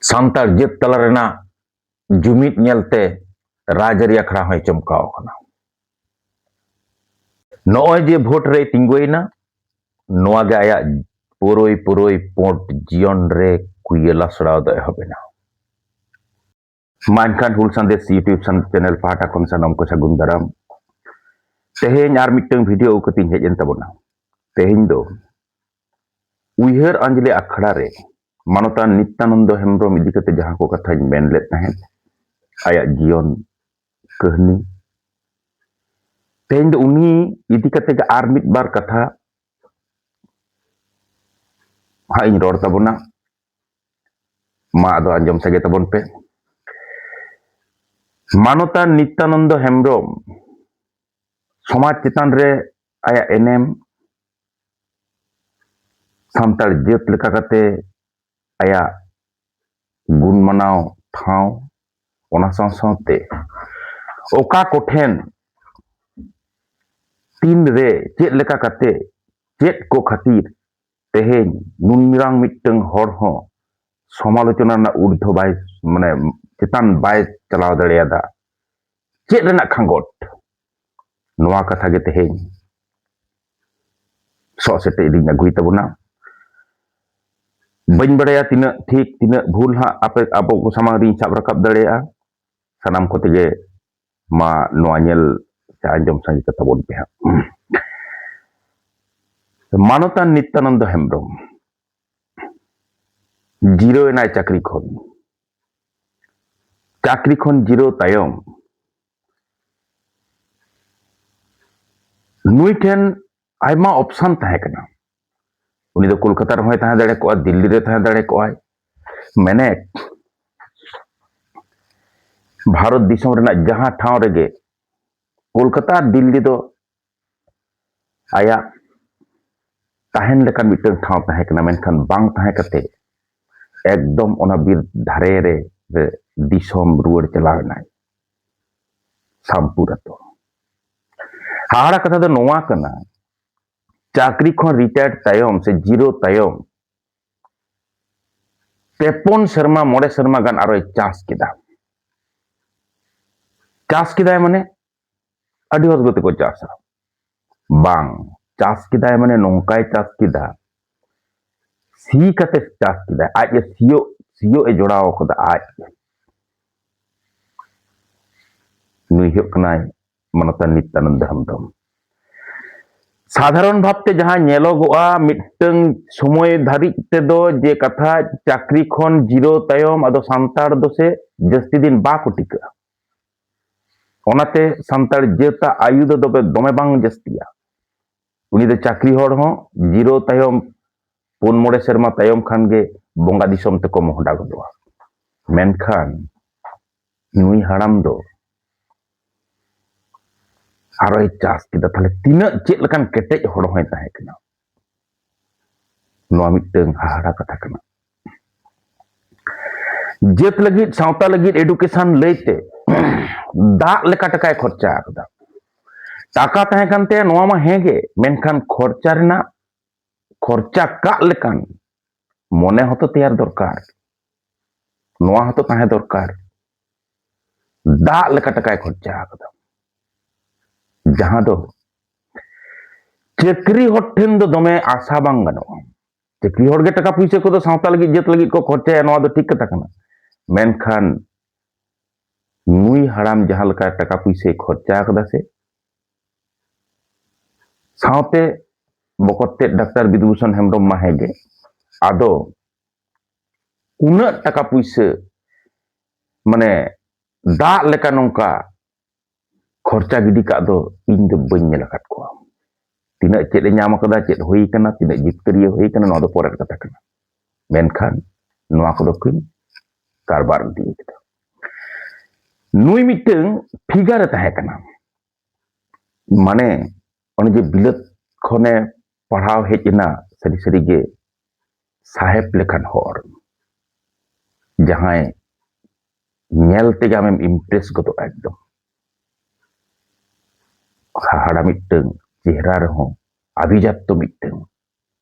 ᱥᱟᱱᱛᱟᱲ ᱡᱟᱹᱛ ᱛᱟᱞᱟ ᱨᱮᱱᱟᱜ ᱡᱩᱢᱤᱫ ᱧᱮᱞᱛᱮ ᱨᱟᱡᱽᱟᱹᱨᱤ ᱟᱠᱷᱲᱟ ᱦᱚᱸᱭ ᱪᱚᱢᱠᱟᱣ ᱟᱠᱟᱱᱟ। ᱱᱚᱜᱼᱚᱭ ᱡᱮ ᱵᱷᱳᱴ ᱨᱮᱭ ᱛᱤᱸᱜᱩᱭᱮᱱᱟ, ᱱᱚᱣᱟ ᱜᱮ ᱟᱭᱟᱜ ᱯᱩᱨᱟᱹᱭ ᱯᱳᱸᱴ ᱡᱤᱭᱚᱱ ᱨᱮ ᱠᱩᱭᱟᱹ ᱞᱟᱥᱲᱟᱣ ᱫᱚ ᱮᱦᱚᱵ ᱮᱱᱟ। ᱢᱟ ᱮᱱᱠᱷᱟᱱ ᱦᱩᱞ ᱥᱟᱸᱫᱮᱥ ᱤᱭᱩᱴᱩᱵᱽ ᱪᱮᱱᱮᱞ ᱯᱟᱦᱴᱟ ᱠᱷᱚᱱ ᱥᱟᱱᱟᱢ ᱠᱚ ᱥᱟᱹᱜᱩᱱ ᱫᱟᱨᱟᱢ। ᱛᱮᱦᱮᱧ ᱟᱨ ᱢᱤᱫᱴᱟᱝ ᱵᱷᱤᱰᱤᱭᱳ ᱟᱹᱜᱩ ᱠᱟᱛᱮᱧ ᱦᱮᱡ ᱮᱱ ᱛᱟᱵᱚᱱᱟ। ᱛᱮᱦᱮᱧ ᱫᱚ ᱩᱭᱦᱟᱹᱨ ᱟᱸᱡᱞᱮ ᱟᱠᱷᱲᱟ ᱨᱮ ᱢᱟᱱᱚᱛᱟᱱ ᱱᱤᱛᱛᱟᱱᱚᱱᱫᱚ ᱦᱮᱢᱵᱨᱚᱢ ᱤᱫᱤ ᱠᱟᱛᱮ ᱡᱟᱦᱟᱸ ᱠᱚ ᱠᱟᱛᱷᱟᱧ ᱢᱮᱱ ᱞᱮᱫ ᱛᱟᱦᱮᱸᱫ, ᱟᱭᱟᱜ ᱡᱤᱭᱚᱱ ᱠᱟᱹᱦᱱᱤ, ᱛᱮᱦᱮᱧ ᱫᱚ ᱩᱱᱤ ᱤᱫᱤ ᱠᱟᱛᱮ ᱜᱮ ᱟᱨ ᱢᱤᱫ ᱵᱟᱨ ᱠᱟᱛᱷᱟ ᱦᱟᱸᱜ ᱤᱧ ᱨᱚᱲ ᱛᱟᱵᱚᱱᱟ। ᱢᱟ ᱟᱫᱚ ᱟᱸᱡᱚᱢ ᱥᱟᱸᱜᱮ ᱛᱟᱵᱚᱱ ᱯᱮ। ᱢᱟᱱᱚᱛᱟᱱ ᱱᱤᱛᱛᱟᱱᱚᱱᱫᱚ ᱦᱮᱢᱵᱨᱚᱢ ᱥᱚᱢᱟᱡᱽ ᱪᱮᱛᱟᱱ ᱨᱮ ᱟᱭᱟᱜ ᱮᱱᱮᱢ, ᱥᱟᱱᱛᱟᱲ ᱡᱟᱹᱛ ᱞᱮᱠᱟ ᱠᱟᱛᱮ ᱟᱭᱟᱜ ᱜᱩᱱ ᱢᱟᱱᱟᱣ ᱴᱷᱟᱶ, ᱚᱱᱟ ᱥᱟᱶ ᱥᱟᱶᱛᱮ ᱚᱠᱟ ᱠᱚᱴᱷᱮᱱ ᱛᱤᱱᱨᱮ ᱪᱮᱫ ᱞᱮᱠᱟ ᱠᱟᱛᱮ ᱪᱮᱫ ko ᱠᱷᱟᱹᱛᱤᱨ ᱛᱮᱦᱮᱧ ᱱᱩᱱ ᱢᱟᱨᱟᱝ ᱢᱤᱫᱴᱟᱝ ᱦᱚᱲ ᱦᱚᱸ ᱥᱚᱢᱟᱞᱳᱪᱚᱱᱟ ᱨᱮᱱᱟᱜ ᱩᱨᱫᱷᱚ ᱵᱟᱭ ᱪᱮᱛᱟᱱ ᱵᱟᱭ ᱪᱟᱞᱟᱣ ᱫᱟᱲᱮᱭᱟᱫᱟ, ᱪᱮᱫ ᱨᱮᱱᱟᱜ ᱠᱷᱟᱸᱜᱚᱴ, ᱱᱚᱣᱟ ᱠᱟᱛᱷᱟ ᱜᱮ ᱛᱮᱦᱮᱧ ᱥᱚᱜ ᱥᱮᱴᱮᱡ ᱤᱫᱤᱧ ᱟᱹᱜᱩᱭ ᱛᱟᱵᱚᱱᱟ। ᱵᱟᱹᱧ ᱵᱟᱲᱟᱭᱟ ᱛᱤᱱᱟᱹᱜ ᱴᱷᱤᱠ ᱛᱤᱱᱟᱹᱜ ᱵᱷᱩᱞ ᱦᱟᱸᱜ ᱟᱵᱚ ᱠᱚ ᱥᱟᱢᱟᱝ ᱨᱤᱧ ᱥᱟᱵ ᱨᱟᱠᱟᱵ ᱫᱟᱲᱮᱭᱟᱜᱼᱟ। ᱥᱟᱱᱟᱢ ᱠᱚᱛᱮ ᱜᱮ ᱢᱟ ᱱᱚᱣᱟ ᱧᱮᱞ ᱥᱮ ᱟᱸᱡᱚᱢ ᱥᱟᱸᱜᱮ ᱠᱟᱛᱟᱵᱚᱱ ᱯᱮ ᱦᱟᱸᱜ। ᱢᱟᱱᱚᱛᱟᱱ ᱱᱤᱛᱛᱟᱱᱚᱱᱫᱚ ᱦᱮᱢᱵᱨᱚᱢ ᱡᱤᱨᱟᱹᱣ ᱮᱱᱟᱭ ᱪᱟᱹᱠᱨᱤ ᱠᱷᱚᱱ ᱡᱤᱨᱟᱹᱣ ᱛᱟᱭᱚᱢ ᱱᱩᱭ ᱴᱷᱮᱱ ᱟᱭᱢᱟ ᱚᱯᱥᱟᱱ ᱛᱟᱦᱮᱸ ᱠᱟᱱᱟ। उनी दो कोलकाता रहोय तहां दाड़े को, दिल्ली रे तहां दाड़े को, मेनेट भारत दिसम रेना जहां ठाव रेगे कोलकाता दिल्ली दो आया तहन लेकन मिटन ठाव तहां कना, मेनखान बांग तहां कते एकदम ओना बीर धारे रे दिसम रुवाड़ चलाव नाय सामपुर अतो। हाड़ा कथा दो नोवा कना, चाकरी खन रिटायर्ड तायम से जीरो तायम 53 शर्मा मोड़े शर्मा गान आरो चास केदा। चास केदाय माने अडी हद गते को चासा बांग, चास केदाय माने नोंकाय चास केदा, सी कते चास केदा, आज सीओ ए जोड़ाव कदा आज नुई हुयुग कनाय मानवतान नित्यानंद हेमब्रम। साधारण भावते जहां नेलोगोआ मिटंग समय धारी तेदो जे कथा चाकरी खन जीरो तायम आदो सांतार दो से जस्ती दिन बाको टिका, ओनाते सांतार जेता आयु दो दोमे बांग जस्तिया। उनी दो चाकरी होड़ हों जीरो तायम 4 शर्मा तायम खान गे बोंगा दिसम तको मोहडा गदोआ। मेनखान नुई हाड़ाम दो आरोय चास केदा, ताहले तिना चेद लकान केटेज होड़ होय ताहे कना, नोआ मिटंग हाहाड़ा कथा कना। जेत लगित सावता लगित एडुकेशन लैते दाग लेका टकाय खर्चा आकदा। टाका ताहे कानते नोआ मा हेगे, मेनखान खर्चा रेना खर्चा काग लेकान मने हतो तैयार दरकार, नोआ हतो ताहे दरकार। दाग लेका टकाय खर्चा आकदा, जहां दो चाकरी होड़ ठेन दो दमे आशा बांग गानोआ। चाकरी होड़ गे टका पुइसा को दो सावता लगित जेत लगित को खर्चा नोआ दो ठीक कथा कना, मेनखान नुई हाड़ाम जहां लका टका पुइसा खर्चा आकदा से सावते बकते डाक्टर विधुभूषण हेमब्रम मा हेगे, आदो उना टका पुइसा माने दाग लेका नोंका खर्चा गिडी का दो इन दो बइन नेल आकाद कोआ। तिना चेद ए नाम आकदा, चेद होई कना, तिना जितकरिया होई कना, नोआ दो पोरेर कथा कना। मेनखान नोआ को दो किन कारबार दी कदा। नुई मिटंग फिगर ताहे कना, माने ओने जे बिलत खने पढ़ाव हेजना सरी सरी गे साहेब लेखान होर जहां नेल ते आमेम इम्प्रेस गदो एकदम हाहाड़ा मिटंग चेहरा रहो अभिजात्य मिटंग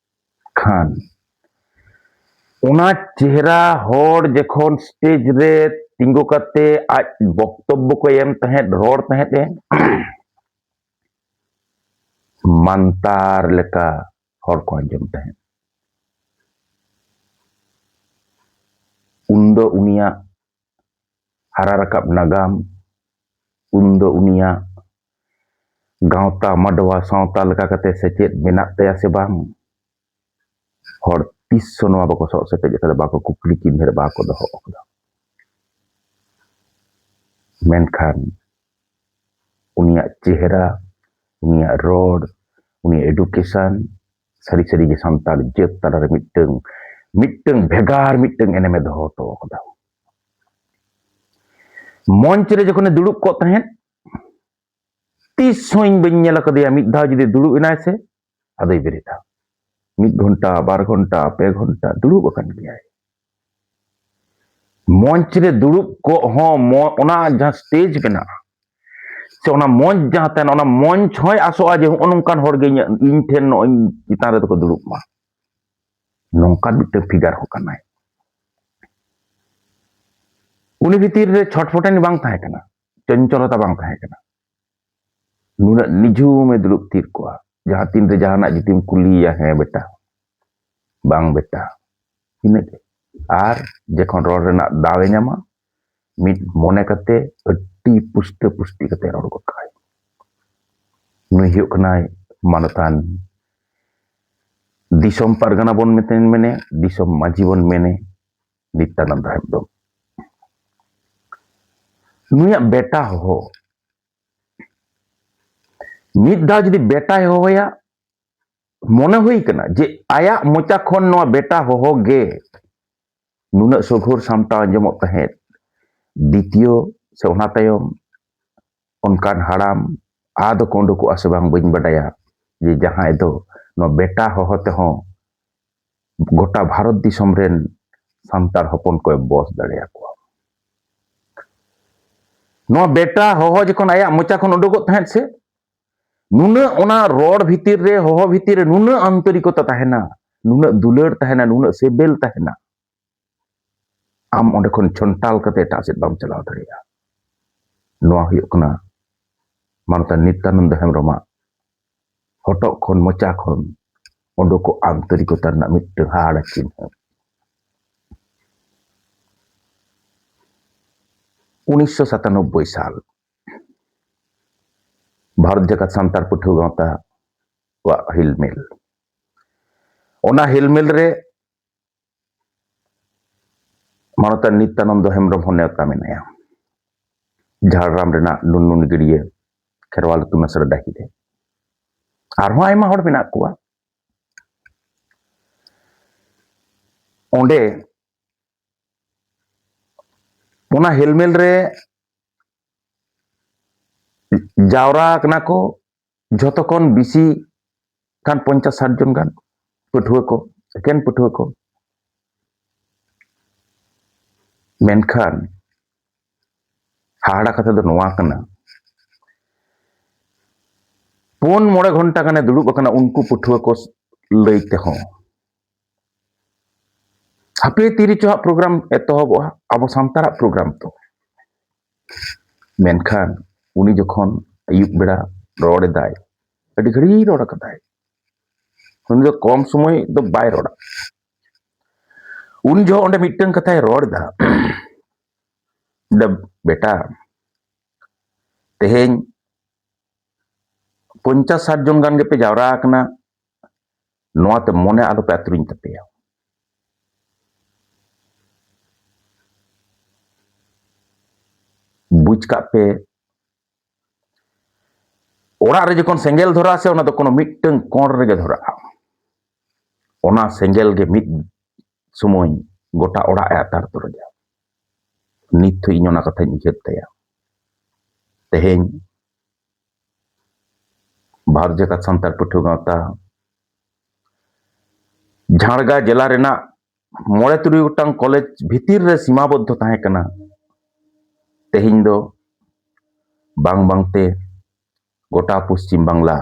खान ᱚᱱᱟ ᱪᱮᱦᱨᱟ ᱦᱚᱲ ᱡᱚᱠᱷᱚᱱ ᱥᱴᱮᱡ ᱨᱮ ᱛᱤᱸᱜᱩ ᱠᱟᱛᱮ ᱟᱡ ᱵᱚᱠᱛᱚᱵᱵᱚ ᱠᱚ ᱮᱢ ᱛᱟᱦᱮᱸᱫ, ᱨᱚᱲ ᱛᱟᱦᱮᱸᱫ ᱮ, ᱢᱟᱱᱛᱟᱨ ᱞᱮᱠᱟ ᱦᱚᱲ ᱠᱚ ᱟᱸᱡᱚᱢ ᱛᱟᱦᱮᱸᱫ᱾ ᱩᱱᱫᱚ ᱩᱱᱤᱭᱟᱜ ᱦᱟᱨᱟ ᱨᱟᱠᱟᱵ ᱱᱟᱜᱟᱢ, ᱩᱱᱫᱚ ᱩᱱᱤᱭᱟᱜ ᱜᱟᱶᱛᱟ ᱢᱟᱰᱣᱟ ᱥᱟᱶᱛᱟ ᱞᱮᱠᱟ ᱠᱟᱛᱮ ᱥᱮᱪᱮᱫ ᱢᱮᱱᱟᱜ ᱛᱟᱭᱟ ᱥᱮ ᱵᱟᱝ, ᱦᱚᱲ ᱛᱤᱥ ᱦᱚᱸ ᱱᱚᱣᱟ ᱵᱟᱠᱚ ᱥᱚᱜ ᱥᱮᱴᱮᱡ ᱟᱠᱟᱫᱟ, ᱵᱟᱠᱚ ᱠᱩᱠᱞᱤ ᱪᱤᱱᱦᱟᱹ ᱵᱟᱠᱚ ᱫᱚᱦᱚ ᱟᱠᱟᱫᱟ᱾ ᱢᱮᱱᱠᱷᱟᱱ ᱩᱱᱤᱭᱟᱜ ᱪᱮᱦᱨᱟ, ᱩᱱᱤᱭᱟᱜ ᱨᱚᱲ, ᱩᱱᱤᱭᱟᱜ ᱮᱰᱩᱠᱮᱥᱚᱱ ᱥᱟᱹᱨᱤ ᱜᱮ ᱥᱟᱱᱛᱟᱲ ᱡᱟᱹᱛ ᱛᱟᱞᱟᱨᱮ ᱢᱤᱫᱴᱟᱝ ᱵᱷᱮᱜᱟᱨ ᱢᱤᱫᱴᱟᱝ ᱮᱱᱮᱢᱮ ᱫᱚᱦᱚ ᱦᱚᱴᱚ ᱟᱠᱟᱫᱟ᱾ ᱢᱚঞ্ᱪ ᱨᱮ ᱡᱚᱠᱷᱚᱱᱮ ᱫᱩᱲᱩᱵ ᱠᱚᱜ ᱛᱟᱦᱮᱸᱫ, ᱛᱤᱥ ᱦᱚᱸ ᱤᱧ ᱵᱟᱹᱧ ᱧᱮᱞ ᱟᱠᱟᱫᱮᱭᱟ ᱢᱤᱫ ᱫᱷᱟᱣ ᱡᱩᱫᱤ ᱫᱩᱲᱩᱵ ᱮᱱᱟᱭ ᱥᱮ ᱟᱫᱚᱭ ᱵᱮᱨᱮᱫᱟ᱾ 1 ঘন্টা 2 ঘন্টা 2 ঘন্টা দুড়ুব আকান গিয়ায়। মঞ্চ রে দুড়ুব কো হᱚᱸ ᱚᱱᱟ ᱡᱟᱦᱟᱸ ᱥᱴᱮᱡ ᱢᱮᱱᱟᱜᱼᱟ ᱥᱮ ᱚᱱᱟ ᱢᱚঞ্চ ᱡᱟᱦᱟᱸ ᱛᱟᱦᱮᱱᱟ, ᱚᱱᱟ ᱢᱚঞ্চ ᱦᱚᱸᱭ ᱟᱥᱚᱜᱼᱟ ᱡᱮ ᱦᱚᱸᱜᱼᱚ ᱱᱚᱝᱠᱟᱱ ᱦᱚᱲ ᱜᱮ ᱤᱧ ᱴᱷᱮᱱ ᱱᱚᱜᱼᱚᱭ ᱪᱮᱛᱟᱱ ᱨᱮᱫᱚ ᱠᱚ ᱫᱩᱲᱩᱵ ᱢᱟ, ᱱᱚᱝᱠᱟᱱ ᱢᱤᱫᱴᱟᱝ ᱯᱷᱤᱜᱟᱨ ᱦᱚᱸ ᱠᱟᱱᱟᱭ। ᱩᱱᱤ ᱵᱷᱤᱛᱤᱨ ᱨᱮ ᱪᱷᱚᱴᱯᱚᱴᱟᱱᱤ ᱵᱟᱝ ᱛᱟᱦᱮᱸ ᱠᱟᱱᱟ, ᱪᱚᱧᱪᱚᱞᱚতা ᱵᱟᱝ ᱛᱟᱦᱮᱸ ᱠᱟᱱᱟ। ᱱᱩᱱᱟᱹᱜ ᱱᱤᱡᱷᱩᱢᱮ ᱫᱩᱲᱩᱵ ᱛᱷᱤᱨ ᱠᱚᱜᱼᱟ, ᱡᱟᱦᱟᱸ ᱛᱤᱱ ᱨᱮ ᱡᱟᱦᱟᱱᱟᱜ ᱡᱩᱫᱤᱢ ᱠᱩᱞᱤᱭᱮᱭᱟ, ᱦᱮᱸ ᱵᱮᱴᱟ, ᱵᱟᱝ ᱵᱮᱴᱟ, ᱤᱱᱟᱹᱜᱮ। ᱟᱨ ᱡᱚᱠᱷᱚᱱ ᱨᱚᱲ ᱨᱮᱱᱟᱜ ᱫᱟᱣᱮ ᱧᱟᱢᱟ, ᱢᱤᱫ ᱢᱚᱱᱮ ᱠᱟᱛᱮ ᱟᱹᱰᱤ ᱯᱩᱥᱴᱟᱹ ᱯᱩᱥᱴᱤ ᱠᱟᱛᱮ ᱨᱚᱲ ᱜᱚᱫ ᱠᱟᱜᱼᱟᱭ। ᱱᱩᱭ ᱦᱩᱭᱩᱜ ᱠᱟᱱᱟᱭ ᱢᱟᱱᱚᱛᱟᱱ ᱫᱤᱥᱚᱢ ᱯᱟᱨᱜᱟᱱᱟ ᱵᱚᱱ ᱢᱮᱱᱮ, ᱫᱤᱥᱚᱢ ᱢᱟᱹᱡᱷᱤ ᱵᱚᱱ ᱢᱮᱱᱮ, ᱱᱤᱛᱭᱟᱱᱚᱱᱫᱚ ᱦᱮᱢᱵᱨᱚᱢ। ᱱᱩᱭᱟᱜ ᱵᱮᱴᱟ ᱦᱚᱦᱚ, ᱢᱤᱫ ᱫᱷᱟᱣ ᱡᱩᱫᱤ ᱵᱮᱴᱟᱭ ᱦᱚᱦᱚᱭᱟ, মনে হুই কানা যে আয়াক মোচা খন নোয়া বেটা হহ গে নুনাᱹᱜ ᱥᱚᱜᱷᱚᱨ ᱥᱟᱢᱴᱟᱣ ᱟᱸᱡᱚᱢᱚᱜ ᱛᱟᱦᱮᱸᱫ। ᱫᱤᱛᱤᱭᱚ ᱥᱮ ᱚᱱᱟ ᱛᱟᱭᱚᱢ ᱚᱱᱠᱟᱱ ᱦᱟᱲᱟᱢ ᱟᱫᱚ ᱠᱚ ᱩᱰᱩᱠᱚᱜᱼᱟ ᱥᱮ ᱵᱟᱝ ᱵᱟᱹᱧ ᱵᱟᱰᱟᱭᱟ, ᱡᱮ ᱡᱟᱦᱟᱸᱭ ᱫᱚ ᱱᱚᱣᱟ ᱵᱮᱴᱟ ᱦᱚᱦᱚ ᱛᱮᱦᱚᱸ ᱜᱚᱴᱟ ᱵᱷᱟᱨᱚᱛ ᱫᱤᱥᱚᱢ ᱨᱮᱱ ᱥᱟᱱᱛᱟᱲ ᱦᱚᱯᱚᱱ ᱠᱚ ᱵᱚᱥ ᱫᱟᱲᱮᱭᱟᱠᱚᱣᱟ। ᱱᱚᱣᱟ ᱵᱮᱴᱟ ᱦᱚᱦᱚ ᱡᱚᱠᱷᱚᱱ ᱟᱭᱟᱜ ᱢᱚᱪᱟ ᱠᱷᱚᱱ ᱩᱰᱩᱠᱚᱜ ᱛᱟᱦᱮᱸᱫ ᱥᱮ, ᱱᱩᱱᱟᱹᱜ ᱚᱱᱟ ᱨᱚᱲ ᱵᱷᱤᱛᱤᱨ ᱨᱮ, ᱦᱚᱦᱚ ᱵᱷᱤᱛᱤᱨ ᱨᱮ ᱱᱩᱱᱟᱹᱜ ᱟন্তরিকতা ᱛᱟᱦᱮᱱᱟ, ᱱᱩᱱᱟᱹᱜ ᱫᱩᱞᱟᱹᱲ ᱛᱟᱦᱮᱱᱟ, ᱱᱩᱱᱟᱹᱜ ᱥᱤᱵᱤᱞ ᱛᱟᱦᱮᱱᱟ, ᱟᱢ ᱚᱸᱰᱮ ᱠᱷᱚᱱ ᱪᱷᱚᱱᱴᱟᱞ ᱠᱟᱛᱮ ᱮᱴᱟᱜ ᱥᱮᱫ ᱵᱟᱢ ᱪᱟᱞᱟᱣ ᱫᱟᱲᱮᱭᱟᱜᱼᱟ। ᱱᱚᱣᱟ ᱦᱩᱭᱩᱜ ᱠᱟᱱᱟ ᱢᱟᱱᱚᱛᱟᱱ ᱱᱤᱛᱭᱟᱱᱚᱱᱫᱚ ᱦᱮᱢᱵᱨᱚᱢᱟᱜ ᱦᱚᱴᱚᱜ ᱠᱷᱚᱱ, ᱢᱚᱪᱟ ᱠᱷᱚᱱ ᱩᱰᱩᱠᱚᱜ ᱟন্তরিকতা ᱨᱮᱱᱟᱜ ᱢᱤᱫᱴᱟᱝ ᱦᱟᱦᱟᱲᱟ ᱪᱤᱱᱦᱟᱹ। 1997 সাল ভারত জাকাত সান্তার পাᱹᱴᱷᱩᱣᱟᱹ ᱜᱟᱶᱛᱟ ᱣᱟᱜ ᱦᱤᱞᱢᱮᱞ, ᱚᱱᱟ ᱦᱤᱞᱢᱮᱞ ᱨᱮ ᱢᱟᱱᱚᱛᱟᱱ ᱱᱤᱛᱭᱟᱱᱚᱱᱫᱚ ᱦᱮᱢᱵᱨᱚᱢ ᱦᱚᱸ ᱱᱮᱣᱛᱟ ᱢᱮᱱᱟᱭᱟ। ঝাড়গ্রাম ᱨᱮᱱᱟᱜ ᱱᱩᱱᱩᱱ ᱜᱟᱹᱰᱭᱟᱹ ᱠᱷᱮᱨᱣᱟᱞ ᱤᱛᱩᱱ ᱟᱥᱲᱟ ᱰᱟᱹᱦᱤ ᱨᱮ। ᱟᱨᱦᱚᱸ ᱟᱭᱢᱟ ᱦᱚᱲ ᱢᱮᱱᱟᱜ ᱠᱚᱣᱟ। ᱚᱸᱰᱮ ᱚᱱᱟ ᱦᱤᱞᱢᱮᱞ ᱨᱮ ᱡᱟᱣᱨᱟ ᱠᱟᱱᱟ ᱠᱚ ᱡᱷᱚᱛᱚ ᱠᱷᱚᱱ ᱵᱤᱥᱤ ᱠᱷᱟᱱ 50-60 জন ᱜᱟᱱ ᱯᱟᱹᱴᱷᱩᱣᱟᱹ ᱠᱚ, ᱮᱠᱮᱱ ᱯᱟᱹᱴᱷᱩᱣᱟᱹ ᱠᱚ। ᱢᱮᱱᱠᱷᱟᱱ ᱦᱟᱦᱟᱲᱟ ᱠᱟᱛᱷᱟ ᱫᱚ ᱱᱚᱣᱟ ᱠᱟᱱᱟ, 4-5 ঘন্টা গানে দুড়ুব আকানা উনকু পাᱹᱴᱷᱩᱣᱟᱹ ᱠᱚ ᱞᱟᱹᱭ ᱛᱮᱦᱚᱸ ᱦᱟᱯᱮ ᱛᱤᱨᱮᱪᱚ ᱦᱟᱸᱜ ᱯᱨᱳᱜᱨᱟᱢ ᱮᱛᱚᱦᱚᱵᱚᱜᱼᱟ, ᱟᱵᱚ ᱥᱟᱱᱛᱟᱲᱟᱜ ᱯᱨᱳᱜᱨᱟᱢ ᱛᱚ। ᱢᱮᱱᱠᱷᱟᱱ ᱩᱱᱤ ᱡᱚᱠᱷᱚᱱ ᱟᱹᱭᱩᱵ ᱵᱮᱲᱟ ᱨᱚᱲ ᱮᱫᱟᱭ, ᱟᱹᱰᱤ ᱜᱷᱟᱹᱲᱤᱡ ᱨᱚᱲ ᱟᱠᱟᱫᱟᱭ। ᱩᱱᱤ ᱫᱚ ᱠᱚᱢ ᱥᱚᱢᱚᱭ ᱫᱚ ᱵᱟᱭ ᱨᱚᱲᱟ। ᱩᱱ ᱡᱚᱦᱚᱜ ᱚᱸᱰᱮ ᱢᱤᱫᱴᱟᱝ ᱠᱟᱛᱷᱟᱭ ᱨᱚᱲ ᱮᱫᱟ, বেটা তেহেᱧ 50-60 জন গান গেপে ᱡᱟᱣᱨᱟ ᱟᱠᱟᱱᱟ, ᱱᱚᱣᱟᱛᱮ ᱢᱚᱱᱮ ᱟᱞᱚᱯᱮ ᱟᱹᱛᱨᱩᱧ ᱛᱟᱯᱮᱭᱟ। ᱵᱩᱡᱽ ᱠᱟᱜ ᱯᱮ, ᱚᱲᱟᱜ ᱨᱮ ᱡᱚᱠᱷᱚᱱ ᱥᱮᱸᱜᱮᱞ ᱫᱷᱚᱨᱟᱜᱼᱟ ᱥᱮ, ᱚᱱᱟ ᱫᱚ ᱠᱳᱱᱳ ᱢᱤᱫᱴᱟᱝ ᱠᱚᱬ ᱨᱮᱜᱮ ᱫᱷᱚᱨᱟᱜᱼᱟ। ᱚᱱᱟ ᱥᱮᱸᱜᱮᱞ ᱜᱮ ᱢᱤᱫ ᱥᱚᱢᱚᱭ ᱜᱚᱴᱟ ᱚᱲᱟᱜ ᱮ ᱟᱛᱟᱨ ᱛᱚᱨᱚᱡᱟ। ᱱᱤᱛ ᱦᱚᱸ ᱤᱧ ᱚᱱᱟ ᱠᱟᱛᱷᱟᱧ ᱩᱭᱦᱟᱹᱨ ᱛᱟᱭᱟ। ᱛᱮᱦᱮᱧ ᱵᱷᱟᱨᱚᱛ ᱡᱟᱠᱟᱛ ᱥᱟᱱᱛᱟᱲ ᱯᱟᱹᱴᱷᱩᱣᱟᱹ ᱜᱟᱶᱛᱟ ঝাড়গ্রাম জেলা ᱨᱮᱱᱟᱜ 9-3 গᱚᱴᱟᱝ কলেজ ᱵᱷᱤᱛᱤᱨ ᱨᱮ ᱥᱤᱢᱟᱵᱚᱫᱽᱫᱷᱚ ᱛᱟᱦᱮᱸ ᱠᱟᱱᱟ। ᱛᱮᱦᱮᱧ ᱫᱚ ᱵᱟᱝ ᱵᱟᱝᱛᱮ ᱜᱚᱴᱟ ᱯᱚᱥᱪᱤᱢ ᱵᱟᱝᱞᱟ,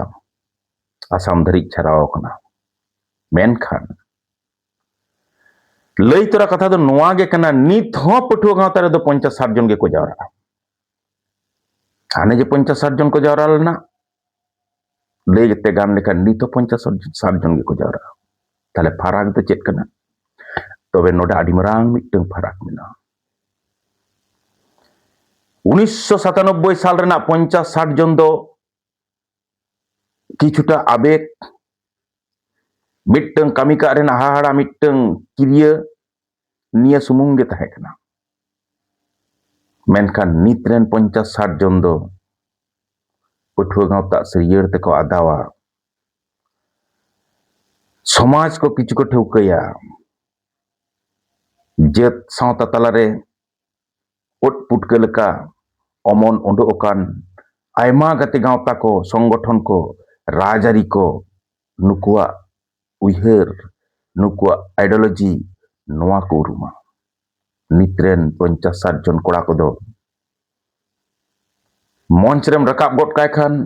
ᱟᱥᱟᱢ ᱫᱷᱟᱹᱨᱤᱡ ᱪᱷᱟᱨᱟᱣ ᱟᱠᱟᱱᱟ। ᱢᱮᱱᱠᱷᱟᱱ लई तोरा कथा दो नोआ गे कना नित हो पठुआ गांवता रे दो 50-60 जन गे को जावरा हाने जे 50-60 जन को जावरा लेना लई गते गाम लेखा नित हो 50-60 जन गे को जावरा ताले फाराक दो चेक कना तबे नोडे आडी मारांग मिटeng फाराक मेना 1997 साल रेना 50-60 जन दो किछुटा आवेग मिटeng kami ka रेना हाहाड़ा मिटeng किरिया निया सुमुंग गे ताहे कना मेनखान नित रेन 50-60 जन दो पठुआ गांवता सरियर तेको आदावा समाज को किछु को ठौकया जेत सावता तलारे ओट पुटके लेका अमन उडुकान आयमा गति गांवता को संगठन को राजआरी को नुकुआ उयहर नुकुआ आइडियोलॉजी नोआ को उरुमा नित्रेन 50-60 जन कोड़ा को दो मंच रेम रकाब गोट काय खान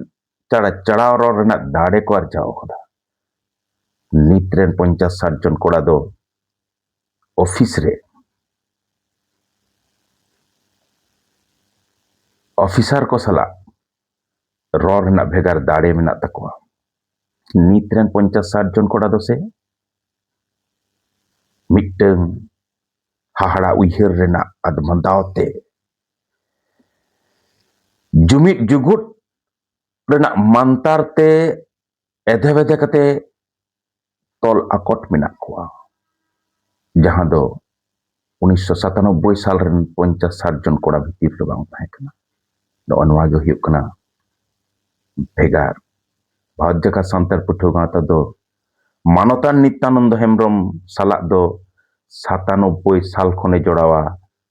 चढ़ा चढ़ाव रोड रेना दाड़े को अर्जाव कदा नित्रेन 50-60 जन कोड़ा दो ऑफिस रे ऑफिसर को सला रोड रेना भेगार दाड़े मेना तकवा नित्रेन 50-60 जन कोड़ा दो से मिटeng हाहाड़ा उयहर रेना आदमदावते जुमित जुगुट रेना मानतारते एधे वेधे कते तोल आकोट मेना कोआ जहां दो 1997 साल रेन 50-60 जन कोड़ा भितर रे बांग ताहे कना नो अनवा गो हुयुक कना भेगार भारत जका सांतार पठुआ गांवता दो मानवतान नित्यानंद हेम्ब्रम साला दो 97 साल खने जोड़ावा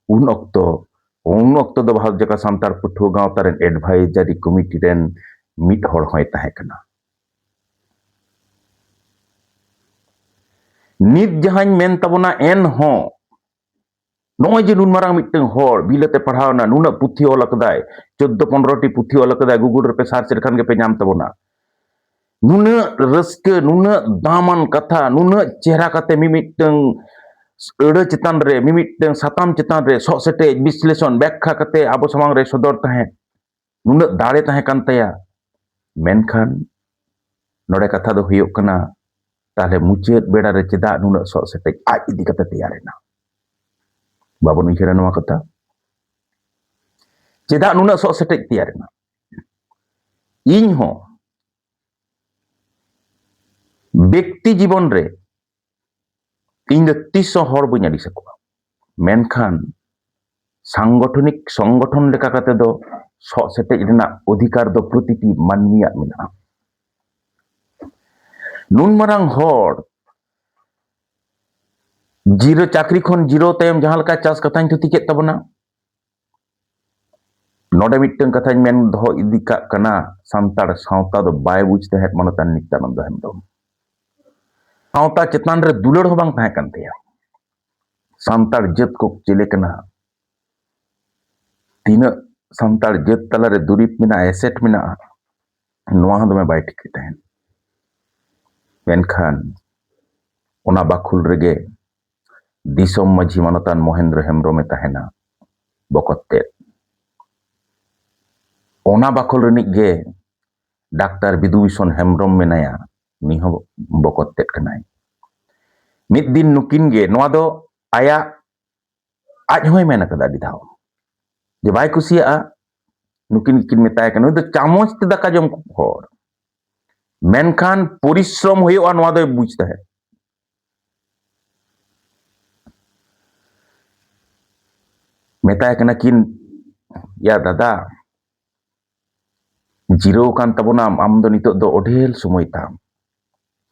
उन ऑक्टो दो भारत जका सांतार पठुआ गांवता रेन एडवाइजरी कमिटी रेन मिट होड़ होय ताहे कना नित जहां मेन तबना एन हो नोय जे नुन मारांग मिटeng होड़ बिलते पढ़ावना नुना पुथी ओल अकदाय 14-15 टी पुथी ओल अकदाय गूगल रे पे सर्च लेखान गे पे नाम तबना नुना रस्क नुना दामान कथा नुना चेहरा कते मिमिटeng अड़ चितान रे मिमिटeng साताम चितान रे सो सेटे विश्लेषण व्याख्या कते आबो समांग रे सदर ताहे नुना दाड़े ताहे कान तया मेनखान नोडे कथा दो हुयुक कना ताले मुचेद बेड़ा रे चेदा नुना सो सेटे आज इदी कते तैयारेना बाबन उयहरा नोआ कथा चेदा नुना सो सेटे तैयारेना इन हो व्यक्ति जीवन रे इन दो तीसो हड़ बई आड़ी सकुआ मेनखान सांगठनिक संगठन लेका कते दो सो सेटे रेना अधिकार दो प्रतिटी मानमिया मेना नुन मारांग हड़ जीरो चाकरी खन जीरो तायम जहां लका चास कथाñ थुति केत तबना नोडे मिटeng कथाñ मेन दो इदी का कना सांतार सावता दो बाय बुझ तहेत मानवतान नित्यानंद हेम्ब्रम सावता चेतान रे दुलड़ हो बांग ताहे कान तया सांतार जत को चेले कना तीना सांतार जत तला रे दुरीप मेना एसेट मेना नोआ दो में बाय ठीक तहेन मेनखान ओना बाखुल रेगे दिसोम माझी मानवतान महेंद्र हेम्ब्रमे ताहेना बकते ओना बाखुल रिनिक गे डाक्टर विधुभूषण हेम्ब्रम मेनाया निहो बकते कनाय मिद दिन नुकिन गे नोआ दो आया आज होय मेना कदा दिधाव जे बाय कुसिया नुकिन किन मेताय कनो दो चामच ते दाका जम होड़ मेनखान परिश्रम होयोआ नोआ दो बुझ तहे मेताय कना किन या दादा जीरो कान तबना आम दो नितो दो ओढेल समय ताम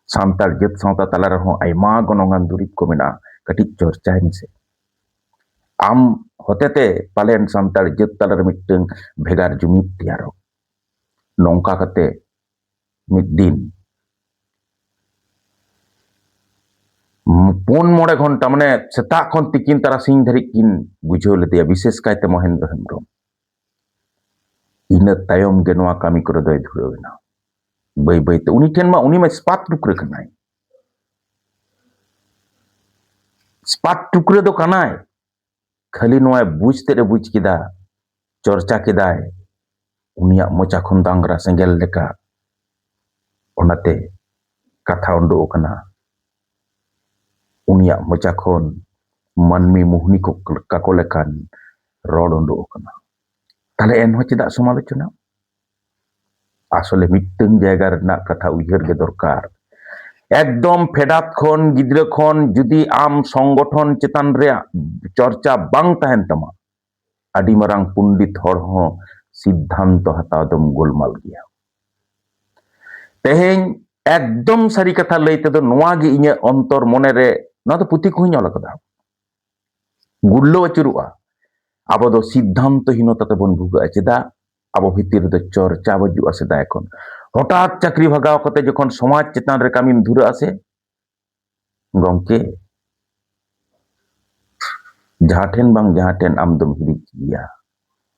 सांतार जत सावता तला रहो आयमा गनोंगान दुरीप को मेना कटी चर्चाय निसे आम होतेते पालेन सांतार जत तला रे मिटeng भेगार जुमित तैयारो नोंका कते मिद दिन 4-5 घंटा माने सेता खन तिकिन तारासिंग धरि किन बुझो लेते विशेष कायते महेंद्र हेम्ब्रम इन तायम गे नोआ कामी करे दोय धुरवेना बै बैते उनी ठेन मा उनी मा स्पात रुक रखनाय स्पाट टुकरे दो कानाय खाली नोय बुझते रे बुझ किदा चर्चा किदाय उनिया मोचा खन दांगरा सेंगेल लेका ओनाते कथा उंडो कना उनिया मोचा खन मानमी मुहनी को काको लेकान रod उंडो कना ताले एनहो चेदा समालोचना आसले मिट्टन जायगा रना कथा उयहर गे दरकार एकदम फेडात खन गिद्रा खन जुदी आम संगठन चेतान रे चर्चा बांग तहन तमा आदि मारांग पंडित हर हो सिद्धांत हताव दम गोलमाल गया तेहें एकदम सारी कथा लैते दो नोआ गे इnye अंतर मने रे ना तो पुथि को ñol कदा गुल्लो अचुरुआ आबो दो सिद्धांतहीनता ते बन भुगा चेदा आबो भितिर दो चर्चा बजुआ सेदा एखन हठात चाकरी भागाव कते जखन समाज चेतान रे कामिम धुरा आसे गंके जहाठेन बांग जहाठेन आमदम हिरिज गया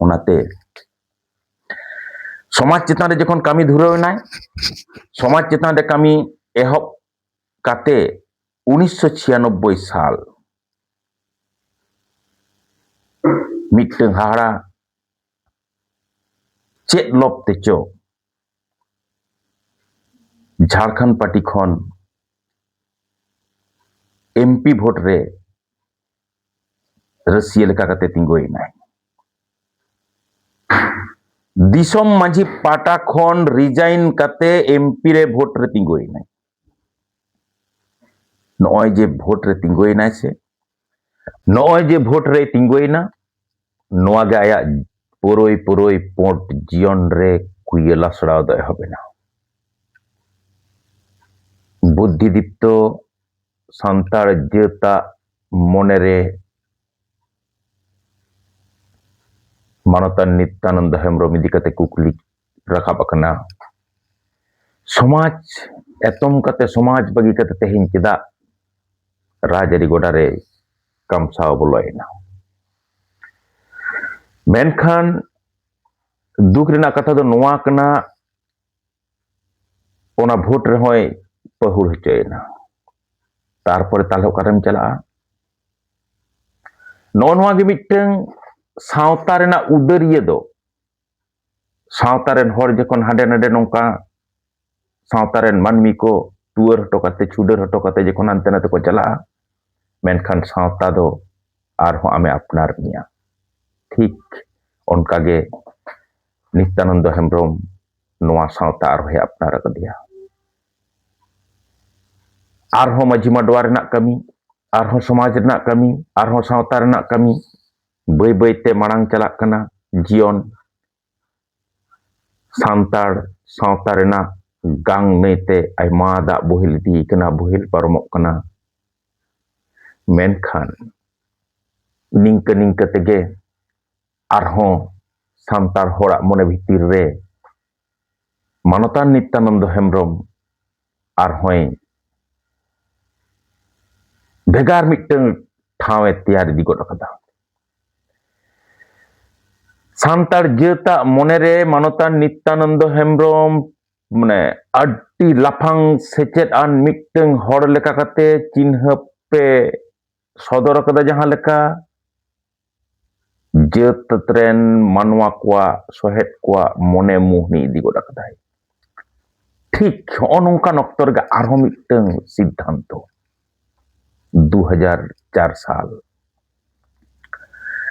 ओनाते समाज चेतान रे जखन कामी धुरावनाय समाज चेतान रे कामी एहब काते 1996 साल मिट्टन हाड़ा चेत लबते चो झारखंड पार्टी खन एमपी भोट रे रसिया लेका काते तिंगोयनाय दिसम माझी पाटा खन रिजाइन काते एमपी रे भोट रे तिंगोयनाय नय जे भोट रे तिंगोयनाय से नय जे भोट रे तिंगोयना नोआ गे आया पुरोय पुरोय पोट जीवन रे कुयला सड़ाव दय हबेना बुद्धिदीप्त सांतार जेता मने रे मानवता नित्यानंद हेम्ब्रम इदी कते कुकली राखाब अकना समाज एतम कते समाज बगी कते तेहिन चेदा राजरी गोडा रे कमसाव बोलयना मेनखान दुख रेना कथा दो नोआ कना ओना भोट रे होय पहुल हचयना तारपर ताले ओकारेम चला नोआ गे मिट्टन सावता रेना उदरिये दो सावता रेन हर जखन हाडे नाडे नोंका सावता रेन मानमी को टूर हटो काते छुडर हटो काते जखन हानते नाते को चला मेनखान सावता दो आरहो आमे अपनार मिया ठीक उनका गे नित्यानंद हेम्ब्रम नोआ सावता आरहो अपनार कदिया आरहो माझी माडवा रेना कमी आरहो समाज रेना कमी आरहो सावता रेना कमी बई बईते मांग चला कना जीवन सांतार सावता रेना गांग नईते आयमा दा बोहिल दी कना बोहिल पारमोक कना मेनखान निंका निंका तेगे आरहो सांतार होड़ा मने भितिर रे मानवता नित्यानंद हेम्ब्रम आरहोय भेगार मिट्टन ठावे तैयार इदी गोड अकदा सांतार जेता मने रे मानवता नित्यानंद हेम्ब्रम माने अड्डी लाफांग सेचेद आन मिट्टन हर लेका काते चिन्ह पे सदर कदा जहां लेका जेत ट्रेन मानवा कोआ सोहेद कोआ मने मुहनी इदी गोड अकदाय ठीक नोंकान अक्तर गे आरहो मिट्टन सिद्धांत 2004 साल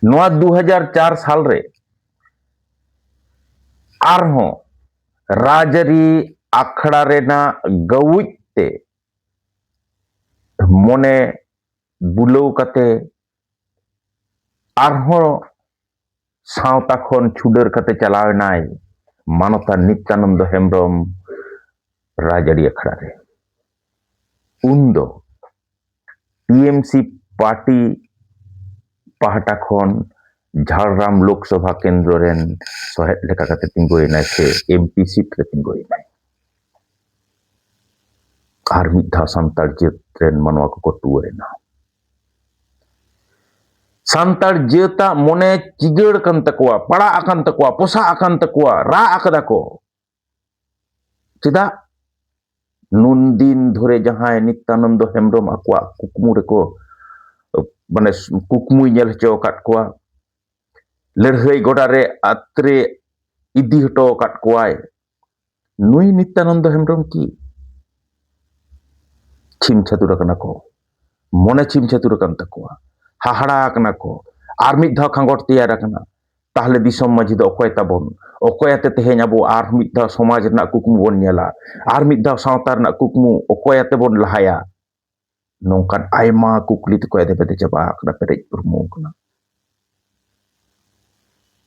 नोआ 2004 साल रे आरहो राजरी आखड़ा रेना गउते मने बुलौ कते आरहो सावता खन छुडर कते चलावनाय मानवता नित्यानंद हेम्ब्रम राजरी आखड़ा रे उन्दो टीएमसी पार्टी पाहटा खन झारग्राम लोकसभा केंद्र रेन सहेद लेका काते तिंगोयनाय से एमपी सीट रे तिंगोयनाय आर मिद धाव सांतार जेत रेन मानवा को टुवरेना सांतार जेता मने चिगड़ कन तकवा पड़ा आकान तकवा पोसा आकान तकवा रा आकदा को चेदा नुन दिन धरे जहां नित्यानंद हेम्ब्रम आकवा कुकमु रे को mane kukmu nyel hocco kat kuwa lerhai godare atre idi hoto kat kuwai nui Nityananda Hembrом ki chim chatur akana ko mone chim chatur akan takuwa hahara akana ko ar mid dhaw khangot tiyar akana tahle disom maji do okoy tabon okoy ate teheny abo ar mid dhaw somaj rena kukmu bon nyela ar mid dhaw sawta rena kukmu okoy ate bon lahaya nongkan aima kukli to ko ade bete jaba akana perej urmu kana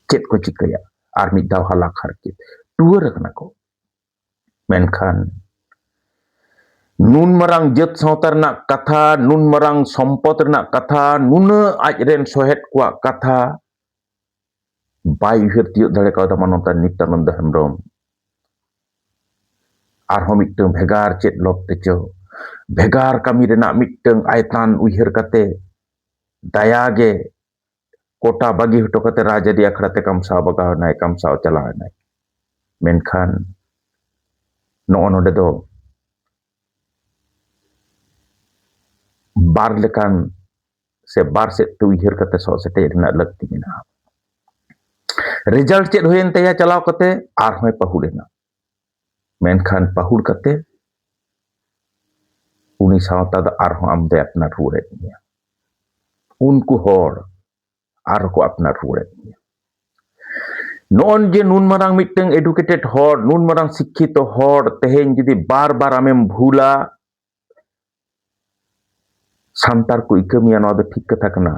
chet ko chikaya ar mid dhaw halak harkit tuar akana ko menkhan nun marang jet sawta rena katha nun marang sompot rena katha nuna ajren sohet kwa katha bai uhir tiuk dare kau manonta Nityananda Hembrом arhom miteng bhegar chet lop techo bhegar kami rena miteng aitan uhir kate dayage kota bagi hoto kate raja di akhrate kamsa bagaw nai kamsa chala nai menkhan no node do bar lekan se bar set tu uhir kate so sete rena lakti mena result chet huyen teya chalaw kate arhoi pahulena menkhan pahul kate uni sawta da arhom amde apnar ruret niya unku hor arko apnar ruret niya non je nun marang miteng educated hor nun marang sikkito hor teheny judi bar bar amem bhula santar ko ikamiya no do thik katha kana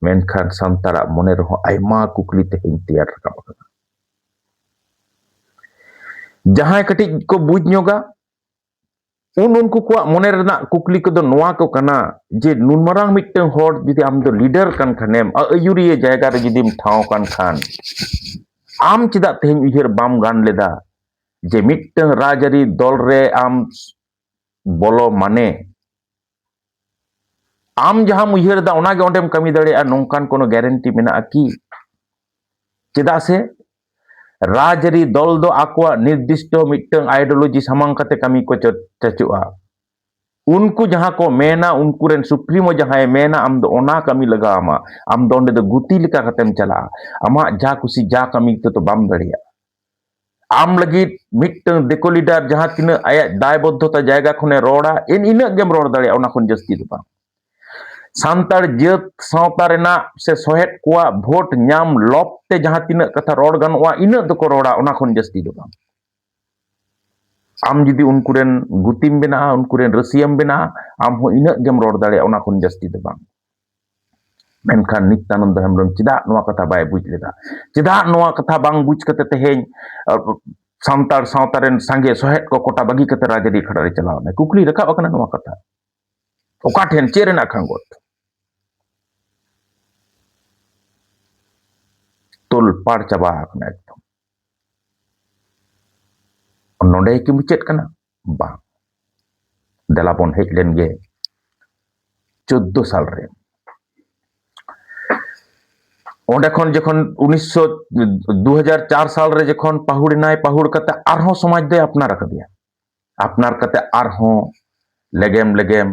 menkhan santara mone reho aima kukli teheny tiyar rakab akana jahay katik ko buj nyoga unku ko mone rena kukli ko do noa ko kana je nun marang miteng hor judi am do leader kan khanem ayuriye jayga re judim thaw kan khan am chida teheny uhir bam gan leda je miteng rajari dol re am bolo mane am jaham uyhar da onage ondem kami dare nongkan kono guarantee mena ki cheda se rajari dol do akwa nirdishto miteng ideology samang kate kami ko chachua unku jaha ko mena unku ren supremo jaha mena am do ona kami laga ama am do onde do guti lika katem chala ama ja kusi ja kami to bam daria am lagi miteng deko leader jaha tina aya dai boddhota jayga khone roda en ina gem rod daria ona khon jasti do bang santar jeut sawta rena se sohet kuwa vote nyam lopte jaha tina katha rod ganoa ina do ko roda ona khon jasti do bang am judi unkuren gutim bena unkuren rasiam bena am ho ina gem rod dare ona khon jasti do bang menkhan Nityananda Hembrом chida noa katha bai buj leda chida noa katha bang buj kate teheny santar sawta ren sange sohet ko kota bagi kate rajari khada re chalaw na kukli rakab akana noa katha oka then cherena khangot tol par chaba akana ekdom nonde ki muchet kana bang dela bon hej len ge 14 সাল রে onde khon jokhon 2004 সাল re jokhon pahur nai pahur kate arho somaj de apnar akadiya apnar kate arho legem legem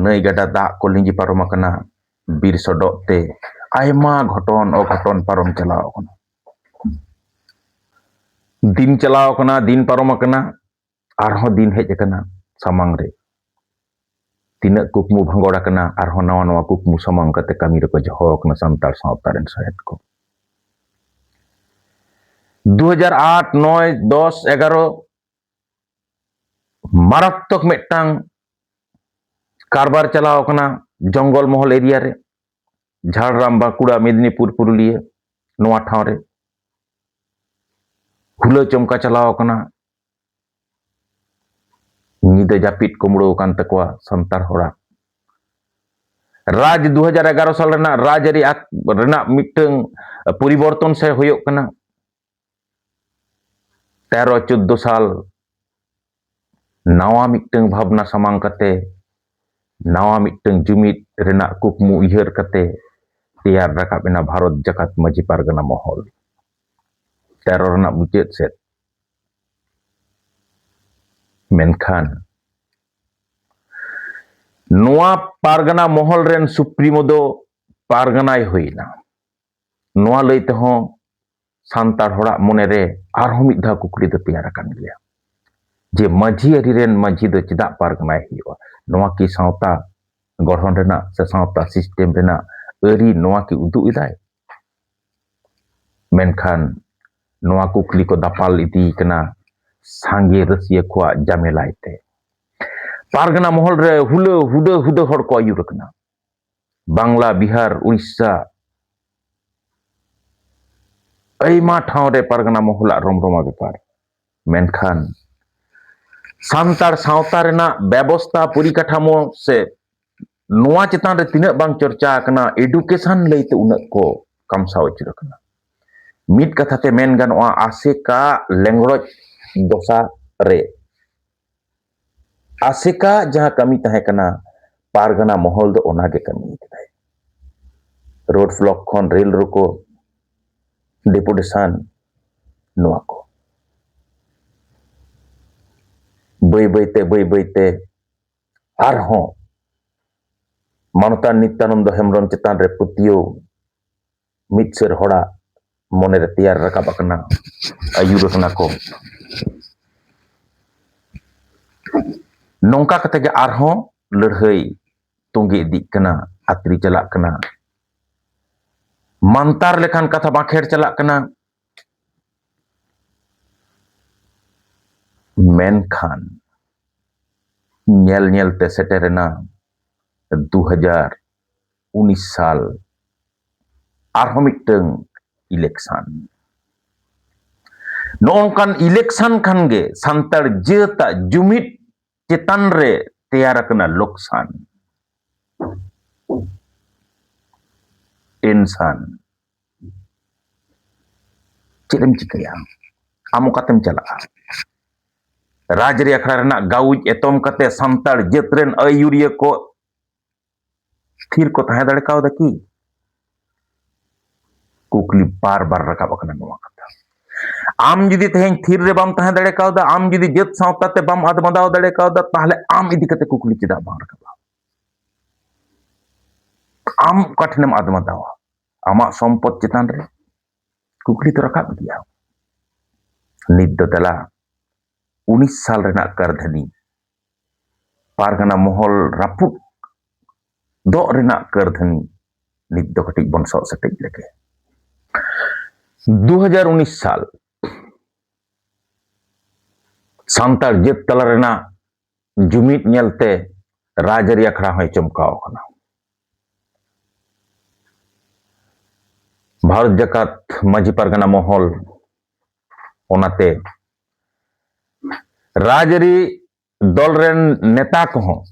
nai gada da ko lingi parom akana bir sodok te aima ghoton o ghoton parom chalaw akana din chalaw akana din parom akana arho din hej akana samang re tina kukmu bhangor akana arho nawa nawa kukmu samang kate kami reko joho akana santal sawta ren sohet ko 2008 9 10 11 মারাত্মক মিটটাং কারবার চালাও কানা জঙ্গল মহল area রে ঝাড়গ্রাম বাঁকুড়া মেদিনীপুর পুরুলিয়া নোয়া ঠাও রে হুলো চমকা চালাও কানা নিদে জাপিট কুমড়ো কান তাকুয়া সান্তার হড়া রাজ 2011 সাল রেনা রাজারি রেনা মিটটাং পরিবর্তন সে হইওক কানা 13-14 সাল nawa miteng bhabna samang kate nawa miteng jumit rena kukmu ihar kate tiyar rakab ena Bharat Jakat Maji Pargana Mohol teror na bujet set menkhan Noa pargana mohol ren supremo do parganai huina. Noa lay tehon santar horak monere arhom mid dha kukli do teyar akan gea. Je maji ari ren maji do cedak parganai huiuga. Noa ki sawta gorhon rena se sawta sistem rena ari noa ki uduk idai. Menkhan noa kukli ko dapal idi kena sange rasia kuat jamelai te. Pargana mohol re huda hor ko ayur kena. Bangla, Bihar, Uड़ीसा aima ठाव रे pargana mohol rom-roma bepar. Menkhan santar sawta rena ব্যবস্থা পরিকাঠামো se noa chetan re tinak bang chorcha kena education leite unak ko kamsau achur kena. Mid katha te men ganoa aseka lengroj dosa re. Aseka jaha kami tahe kena pargana mohol do onage kami kedai. Road block khon rail roko deputation noa ko. Bai te arhon Manotan Nityananda Hembrem chetan re putio mitser hora mone re teyar rakab akana ayur akana ko. Nongka kata ge arhon lerhai tunggi dik kena atri jalak kena. Mantar lekan kata bakher jalak kena. Menkhan nyel te seterena 2019 साल arhom miteng election. Nongkan election kan ge santar jeta jumit chetan re teyar akana loksan. Insan Cilem cikaya amo katem chalaa. Rajri akhara rena gauj etom kate santar jetren ayuriya ko thir ko tahe dare kau daki. Kukli bar rakab akana noa kata. Am judi teheng thir re bam tahe dare kau da, am judi jet sawta te bam admadaw dare kau da, tahle am idi kate kukli cedak bang rakab. Am katnem admadaw. Amak sompot cetan re kukli to rakab dia. Nit do dala 19 साल renak kardhani pargana mohol rapuk dok renak kardhani nit do katik bon sok setek leke. 2019 साल santar jet tala renak jumit nyelte rajari akhara hoy chomkaw kana. Bharat Jakat Maji Pargana mohol onate Rajari dol ren neta kohon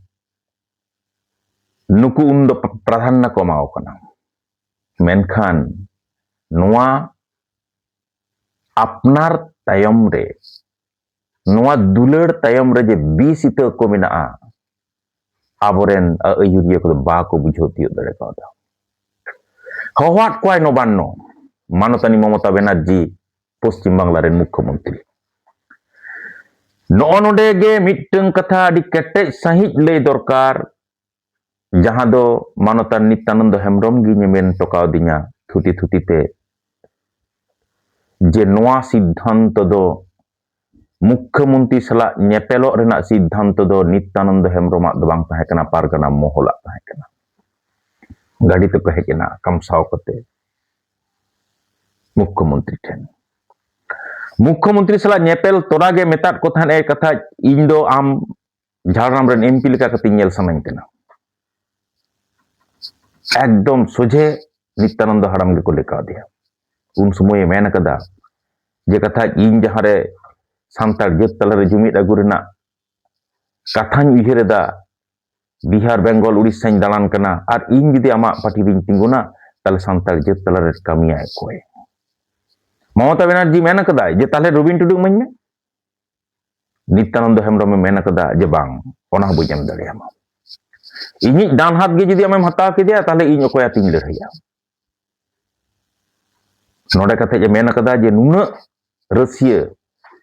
nuku undo pradhanna ko emao kana. Menkhan noa apnar tayom re noa dular tayom re je 20 ita ko menaa aboren ayuriya ko ba ko bujhaw tiyo dare kauda. Hawat kwai nobanno Manotani Mamata Banerjee Paschim Bangla ren Mukhyamantri. Nonode ge miteng katha adi ketek sahij lay dorkar jahan do Manotan Nityananda Hembrem gi nyemen tokaw dinya thuti te je noa siddhanto do Mukhyamantri sala nyepelok renak siddhanto do Nityananda Hembrem do bang tahe kana pargana mohol tahe kana. Gadi to kahe kena kamsaw kate Mukhyamantri ten. Mukhyamantri sala nyepel torage metat ko than katha ᱤᱧ ᱫᱚ ᱟᱢ ᱡᱷᱟᱲᱜᱨᱟᱢ ᱨᱮᱱ MP ᱞᱮᱠᱟ ᱠᱟᱛᱮ ᱧᱮᱞ ᱥᱟᱱᱟᱧ ᱠᱟᱱᱟ. ᱮᱠᱫᱚᱢ ᱥᱚᱡᱷᱮ ᱱᱤᱛᱭᱟᱱᱚᱱᱫᱚ ᱦᱟᱲᱟᱢ ᱜᱮᱠᱚ ᱞᱮᱠᱟ ᱟᱫᱮᱭᱟ. ᱩᱱ ᱥᱚᱢᱚᱭᱮ ᱢᱮᱱ ᱟᱠᱟᱫᱟ ᱡᱮ ᱠᱟᱛᱷᱟ ᱤᱧ ᱡᱟᱦᱟᱸᱨᱮ ᱥᱟᱱᱛᱟᱲ ᱡᱟᱹᱛ ᱛᱟᱞᱟᱨᱮ ᱡᱩᱢᱤᱫ ᱟᱹᱜᱩ ᱨᱮᱱᱟᱜ ᱠᱟᱛᱷᱟᱧ ᱩᱭᱦᱟᱹᱨ ᱮᱫᱟ. ᱵᱤᱦᱟᱨ ᱵᱮᱝᱜᱚᱞ ᱩᱲᱤᱥᱥᱟᱧ ᱫᱟᱬᱟᱱ ᱠᱟᱱᱟ ᱟᱨ ᱤᱧ ᱡᱩᱫᱤ ᱟᱢᱟᱜ ᱯᱟর্টি ᱨᱤᱧ ᱛᱤᱸᱜᱩᱱᱟ ᱛᱟᱦᱞᱮ ᱥᱟᱱᱛᱟᱲ ᱡᱟᱹᱛ ᱛᱟᱞᱟᱨᱮ ᱠᱟᱹᱢᱤᱭᱟᱭ ᱚᱠᱚᱭ. Mamata Banerjee ᱢᱮᱱ ᱟᱠᱟᱫᱟᱭ ᱡᱮ ᱛᱟᱦᱞᱮ ᱨᱚᱵᱤᱱ ᱴᱩᱰᱩ ᱤᱢᱟᱹᱧ ᱢᱮ. Nityananda Hembrem men akada je bang ona bañ em dareama. Iñiñ dan hat ge judi amem hataw kedeya tahle iñ okoya tiñ lerhaya. Node kate je men akada je nuna rasiya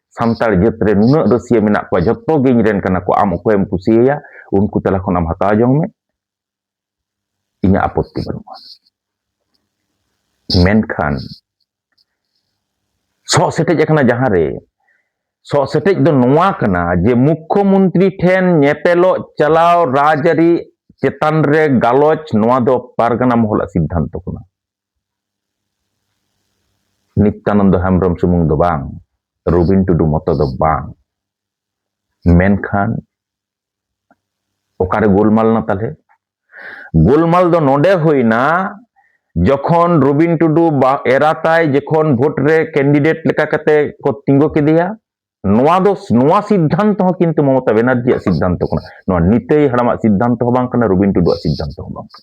santar jaat re nuna rasiya menak ko jotto ge ren kana ko am okoyem kusiya उनको तला खन आम हताव Jong में इन्हें आपत्ति बनुआ मेनखान सौ सेटेज एकना जहां रे सौ सेटेज दो नोआ कना जे मुख्यमंत्री ठेन नेपेलो चलाव राजरी चेतन रे गालोच नोआ दो पारगना महल सिद्धांत कना नित्यानंद हेम्ब्रम सुमुंग दो बांग रबिन टुडू मतो दो बांग मेनखान ओकारे गोलमाल ना ताले गोलमाल दो नोडे होइना जखन रबिन टुडू एराताय जखन भोट रे कैंडिडेट लेका कते को तिंगो केदिया नोआ सिद्धांत हो किंतु ममता बनर्जी सिद्धांत कना नोआ नितई हड़ामा सिद्धांत हो बांग कना रबिन टुडू सिद्धांत हो बांग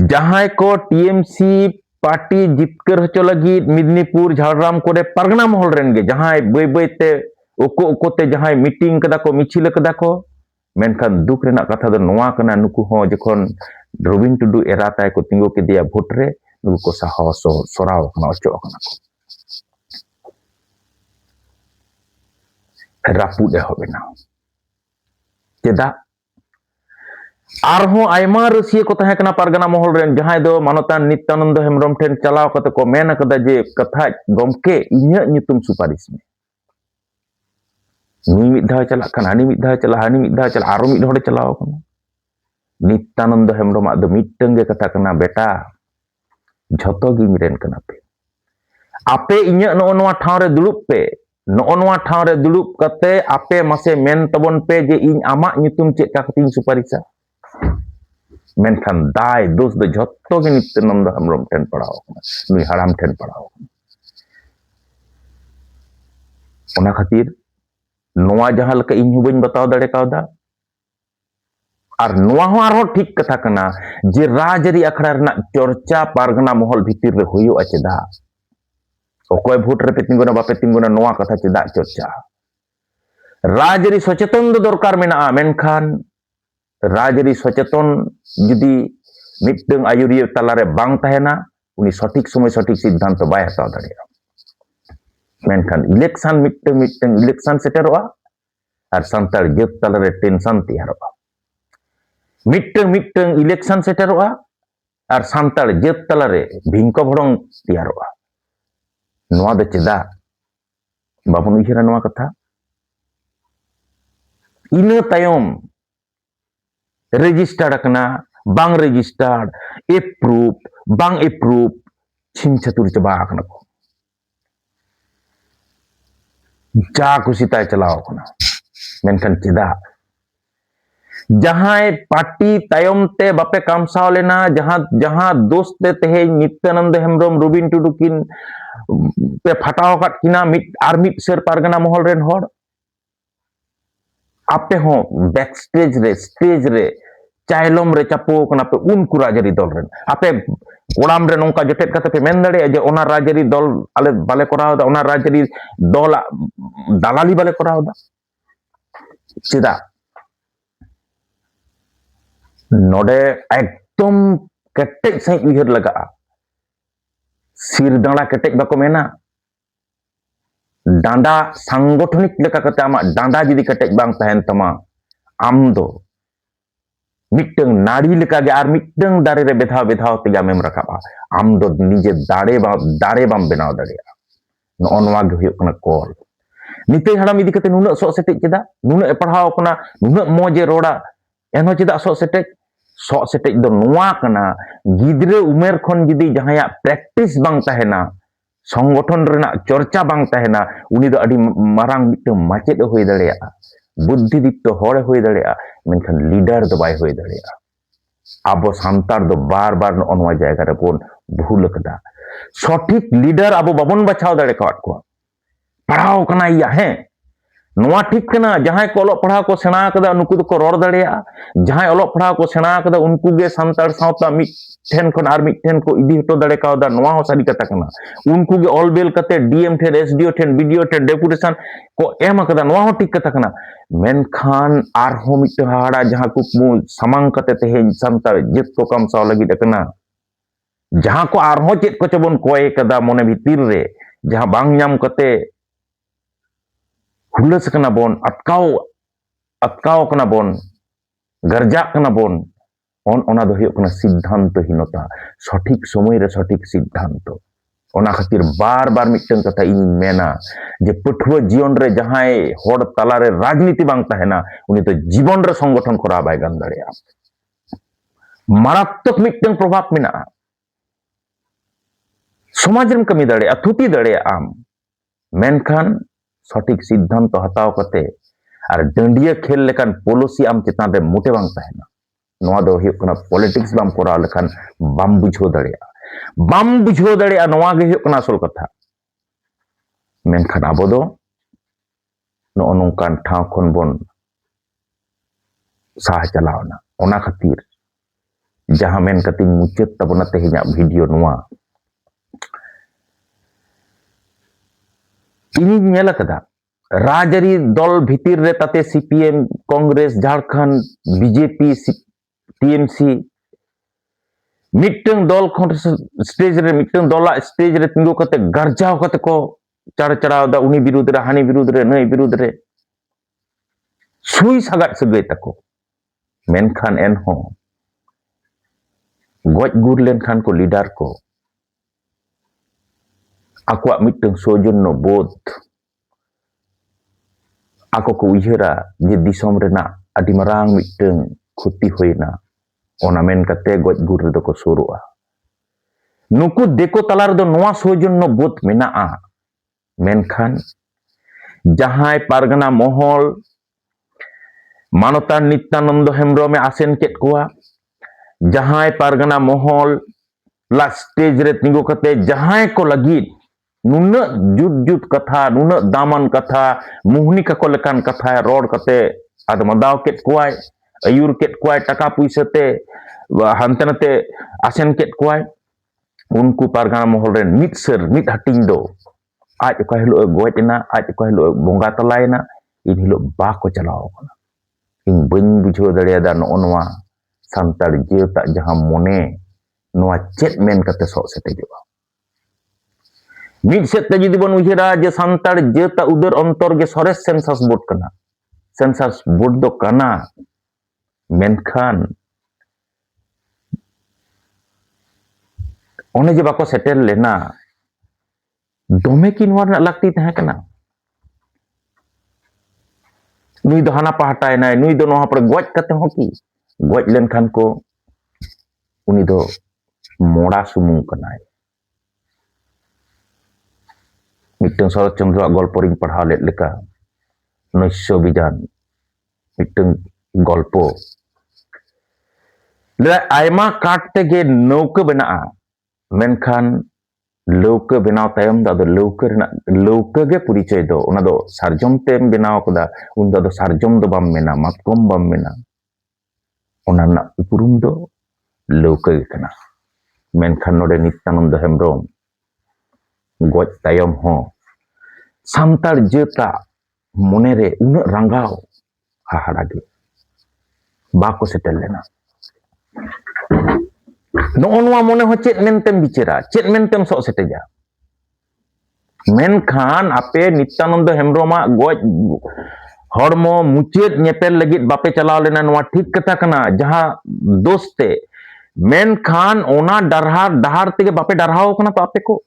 जहां को टीएमसी पार्टी जितकर हचो लगी मिदनीपुर झारग्राम कोरे पारगना महल रेन गे जहां बई बईते ओको ओकोते जहां मीटिंग कदा को मिचिल कदा को मेनखान दुख रेना कथा दो नोआ कना नुकु हो जखन रबिन टुडू एराताय को तिंगो केदिया भोट रे नुकु को साहस सराव कना अचो कना को रापुद एहबेना चेदा आरहों आयमा रसिया को तहे कना पारगना महल रेन जहां दो मानतान नित्यानंद हेम्ब्रम ठेन चलाव कते को मेन कदा जे कथा गमके इन्या नितुम सुपारिश में नुई मिद धाव चला कना हानि मिद धाव चला हानि मिद धाव चला आरो मिद होड़े चलाव कना नित्यानंद हेम्ब्रम आदो मिटंगे कथा कना बेटा झतो गी मिरेन कना पे आपे इन्या नोआ ठाव रे दुलुप पे नोआ ठाव रे दुलुप कते आपे मासे मेन तबन पे जे इन आमा नितुम चेक का कतिन सुपारिशा मेनखान दाय दोष दो झत्तो गे नित्यानंद हेम्ब्रम ठेन पड़ाव नुई हराम ठेन पड़ाव ओना खातिर नोआ जहां लका इन बइन बताव दड़े कावदा और नोआ हो आरो ठीक कथा कना जे राजरी अखड़ा रना चर्चा पारगना महल भीतर रे होयो चेदा ओकोय भोट रे पे तिंगुना बापे तिंगुना नोआ कथा चेदा चर्चा राजरी सचेतन दो दरकार मेना मेनखान राजरी सचेतन जुदी मिटंग आयुरिया तलारे बांग तहेना उनी सठिक समय सठिक सिद्धांत बाय हताव दाड़ेया मेनखान इलेक्शन मिटंग इलेक्शन सेटरोआ और सांताल जेत तलारे टेंशन तैयारोआ मिटंग इलेक्शन सेटरोआ और सांताल जेत तलारे भिंको भड़ंग तैयारोआ नोआ दो चेदा बाबन उयहरा नोआ कथा इना तायम रेजिस्टार्ड कना बांग रेजिस्टार्ड एप्रूव बांग एप्रूव छिन छतुर चबा कना को जा खुशी ताय चलाव कना मेनखान चेदा जहां पार्टी तायम ते बापे कामसाव लेना जहां दोस्त ते तेहे नित्यानंद हेम्ब्रम रबिन टुडू किन पे फटाव काट किना मिट सेर पारगना महल रेन होड़ आपे हो बैक स्टेज रे चाइलम रे चापो कना पे उनको राजरी दल रेन आपे ओड़ाम रे नोंका जटेट कते पे मेन दड़े जे ओना राजरी दल आले बाले कराव दा ओना राजरी दल दालाली बाले कराव दा चेदा नोडे एकदम केटेज सही उयहर लगा सिर दाड़ा केटेज बाको मेना डांडा सांगठनिक लेका कते आमा डांडा जदि केटेज बांग तहेन तमा आम दो मिटंग नाड़ी लेका गे आर मिटंग दारे रे बेधाव ते आमेम रखाबा आम दो निजे दाड़े बाम बनाव दाड़ेया नो नोआ गे हुयो कना कॉल निते हड़ाम इदी कते नुना सो सेटेज चेदा नुना पढ़ाव कना नुना मोजे रोड़ा एनो चेदा सो सेटेज दो नोआ कना गिद्रे उमेर खन जदि जहाया प्रैक्टिस बांग तहेना संगठन रेना चर्चा बांग तहेना उनी दो अडी मारांग मिटंग माचेद होय दाड़ेया बुद्धिदीप्त होड़ होय दाड़ेया मेनखान लीडर दो बाय होय दाड़ेया आबो सांतार दो बार बार नोआ जायगा रे बोन भूल कदा सठिक लीडर आबो बाबन बचाव दाड़े काट को पढ़ाव कना या है नोआ ठीक कना जहां को ओलोग पढ़ाव को सेना कदा नुकु को रोड़ दाड़ेया जहां ओलोग पढ़ाव को सेना कदा उनको गे सांतार सावता मिट ठेन खन आर मिट ठेन को इदी हटो दाड़े कावदा नोआ हो सारी कथा कना उनको गे ऑल बेल कते डीएम ठेन एसडीओ ठेन बीडीओ ठेन डेपुटेशन को एम कदा नोआ हो ठीक कथा कना मेनखान आर हो मिट हाड़ा जहां कुकमु सामांग कते तेहेन सांतार जेत को काम साव लगी कना जहां को आर हो चेत को चबन कोय कदा मोने भीतिर रे जहां बांग नाम कते हुलस कना बोन अटकाव अटकाव कना बोन गर्जाक कना बोन ओना दो हुयुक कना सिद्धांतहीनता सठिक समय रे सठिक सिद्धांत ओना खातिर बार बार मिटन कथा इन मेना जे पठुआ जीवन रे जहां हर तला रे राजनीति बांग तहना उनी तो जीवन रे संगठन करा बाय गान दाड़ेया मारात्मक मिटन प्रभाव मेना समाज रे कमी दाड़ेया थुटी दाड़ेया आम मेनखान सठिक सिद्धांत हताव कते और डंडिया खेल लेकान पॉलिसी आम चितान रे मोटे बांग तहना नोआ दो हुयुक कना पॉलिटिक्स बाम कोराव लेखान बाम बुझो दाड़ेया नोआ गे हुयुक कना असल कथा मेनखान आबो दो नो नोंकान ठाव खन बोन साह चलावना ओना खातिर जहां मेन कति मुचाद तबना तेहे냐 वीडियो नोआ इनी नेला कदा राजरी दल भितिर रे ताते CPM Congress Jharkhand BJP TMC mitten दल खन स्टेज रे मिटन दला स्टेज रे तिंगो कते गर्जाव कते को चढ़ चढ़ाव दा उनी विरुद्ध रे हानि विरुद्ध रे नई विरुद्ध रे सुई सागाट सगै तको मेनखान एन हो गज गुर लेनखान को लीडर को आकुआ मिटन सौजन्य बोध आको को उयहरा जे दिसम रेना आदि मारांग मिटन खुती होइना ओना मेन कते गज गुर रे को सुरुआ नुकु देखो तलार दो नोआ सौजन्य बोध मेनाआ मेनखान जहां पारगना महल मानवता नित्यानंद हेम्ब्रमे आसेन केट कोआ जहां पारगना महल ला स्टेज रे तिंगो कते जहां को लगी नुन जुट जुट कथा नुन दामन कथा मुहनी को लेकान कथा रोड कते आदमदाव केट कोआय अयुर केट कोआय टाका पुइसते हानते नते आसेन केट कोआय उनको पारगना महल रे मिटसर मिट हटिंग दो आज का हिलो गोजना आज का हिलो बोंगा तलायना इन हिलो बाको चलाव कना इन बन बुझो दड़ियादा नोआ सांतार जेता जहां मोने नोआ चेत मेन कते सो सेटेजोआ मिट सेते जुदी बन उहिरा जे सांतार जेता उदर अंतर गे सरेस सेंसस बोर्ड कना सेंसस बोर्ड दो कना मेनखान ओने जे बाको सेटेल लेना दोमे की नोआ लगती तहे कना नुई दो हाना पहाटाय नाय नुई दो नोहा पर गज कते हो की गज लेनखान को उनी दो मोड़ा सुमुंग कनाय मिटन शरद चंद्र गल्प रिंग पढ़ा लेट लेका नैश्य बिजान मिटन गल्प ले आयमा काट तेगे नौका बेनाआ मेनखान लौका बनाव तायम दा लौका गे परिचय दो ओना दो सारजम तेम बनाव कदा उन दा दो सारजम दो बाम मेना मातकम बाम मेना ओना ना उपरुम दो लौका गे कना मेनखान नोडे नित्यानंद हेम्ब्रम गज तायम हो सांतार जेता मोने रे उन रंगाव हाहाड़ा गे बाको सेटेल लेना नोआ मोने हो चेत मेनतेम बिचेरा चेत मेनतेम सो सेटेजा मेनखान आपे नित्यानंद हेम्ब्रमा गज हड़मो मुचेद नेपेल लगित बापे चलाव लेना नोआ ठीक कथा कना जहां दोस्ते मेनखान ओना डहार तेगे बापे डरहाव कना तो आपे को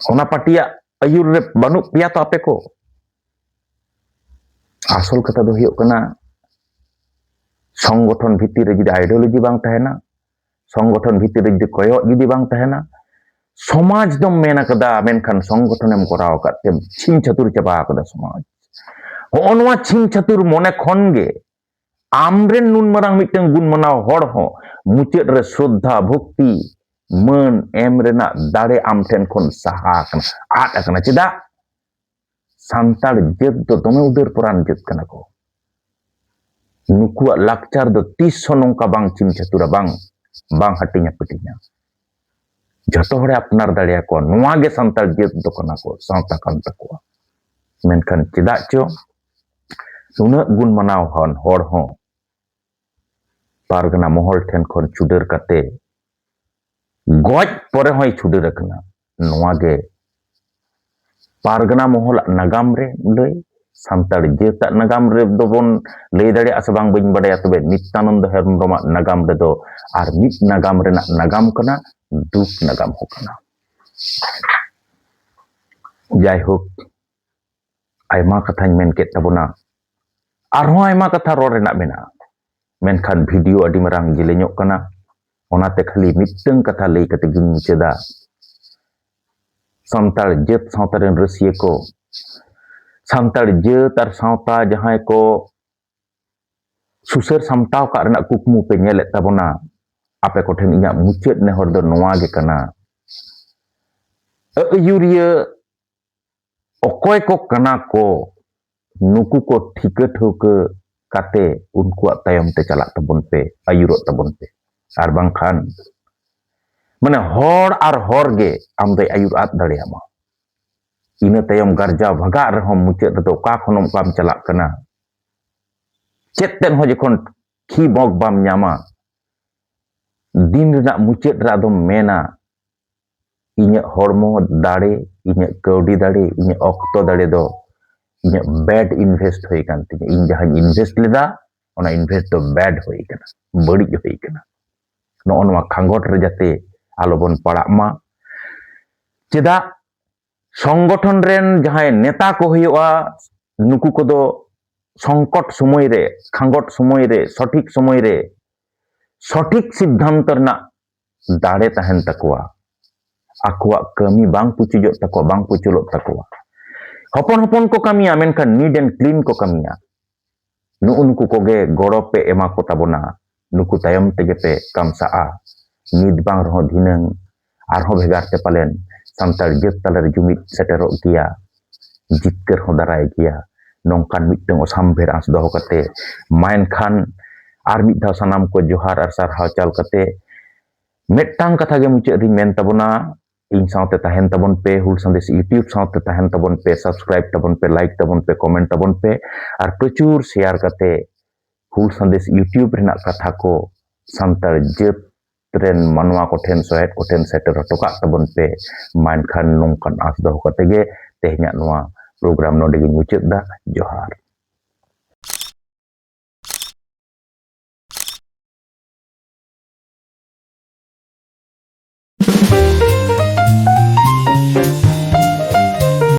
ओना पाटिया अयुर रे बानु पिया तो आपे को आसल कथा दो हुयुक कना संगठन भित्तिर रे जुदी आइडियोलॉजी बांग तहना संगठन भित्तिर रे जुदी कयक जुदी बांग तहना समाज दम मेना कदा मेनखान संगठनेम कराव काते छिम छतुर चबा कदा समाज होनवा छिम छतुर मोने खन गे आमरेन नुन मरांग मिटन गुण मनाव हड़ हो मुचेद रे श्रद्धा भक्ति मन एम रेना दाड़े आम ठेन खन साहा कना आट कना चेदा सांतार जेत दो दमे उदर पुरान जेत कना को नुकुआ लाकचार दो 30 नौका बांग चिम छतुरा बांग बांग हटिnya पटिnya जतो हरे अपनार दाड़िया को नोआ गे सांतार जेत दो कना को सावता कान तको मेनखान चेदा चो नुना गुण मनाव हन हड़ हो पारगना महल ठेन खन चुडर काते गज परे होय चुडर कना नोआ गे pargana mohol nagam re lay santar jeta nagam re dobon lay dari asa bang bañ badaya tobe Nityananda Hembroma nagam re do ar mit nagam re nagam kana duk nagam hokana jai hok aima kathañ men ket tabona arho aima katha ror renak mena menkan video adi marang jelenyok kana onate khali miteng katha lay kate gin muceda santar jet sautarin rasiya ko santar jet ar sauta jahay ko susur samtaw ka renak kukmu pe nyelet tabona ape ko then inya mucet ne hor do noa ge kana ayuria okoy ko kana ko nuku ko thika thoke kate unkuak tayom te chalak tabon pe ayurot tabon pe ar bangkhan mane hor ar hor ge amdai ayur at dareama ina tayom garja bhaga rehom mucet do ka khonom kam chalak kana chet ten ho jekon khi bog bam nyama din renak mucet ra do mena inya hormo dare inya kaudi dare inya okto dare do inya bad invest hoy kan tinya in jahan invest leda ona invest do bad hoy kana badi hoy kana no onwa khangot re jate alobon parak ma cheda সংগঠন rain যাহাই নেতা ko huyoa nuku kodo সংকট সময় রে খাঙ্গট সময় রে সঠিক সময় রে সঠিক সিদ্ধান্ত না দাড়ে তাহেন তাকোয়া akuak kami bang pucujok takoa bang puculok takoa hopon-hopon ko kamiya menkan need and clean ko kamiya nuku koge gorope ema ko tabona nuku tayom tege pe kamsaa need bang roh dhinang arho bhegar te palen santar jet talar jumit seterok gia jitkar ho darai gia nongkan miteng osambher as doho kate main khan ar mit dhaw sanam ko johar ar sarhaw chal kate metang katha ge mucet ri men tabona इन साउते ताहेन तबन पे हुल संदेश YouTube साउते ताहेन तबन पे subscribe तबन पे like तबन पे comment तबन पे और प्रचुर share करते हुल संदेश यूट्यूब रेना कथा को संतर जेत ट्रेन मनवा को ठेन सोहेट को ठेन सेटर टोका तबन पे मान खान नोंकान आस दो कते गे तेहnya नोआ प्रोग्राम नोडे गे मुचेत दा जोहार।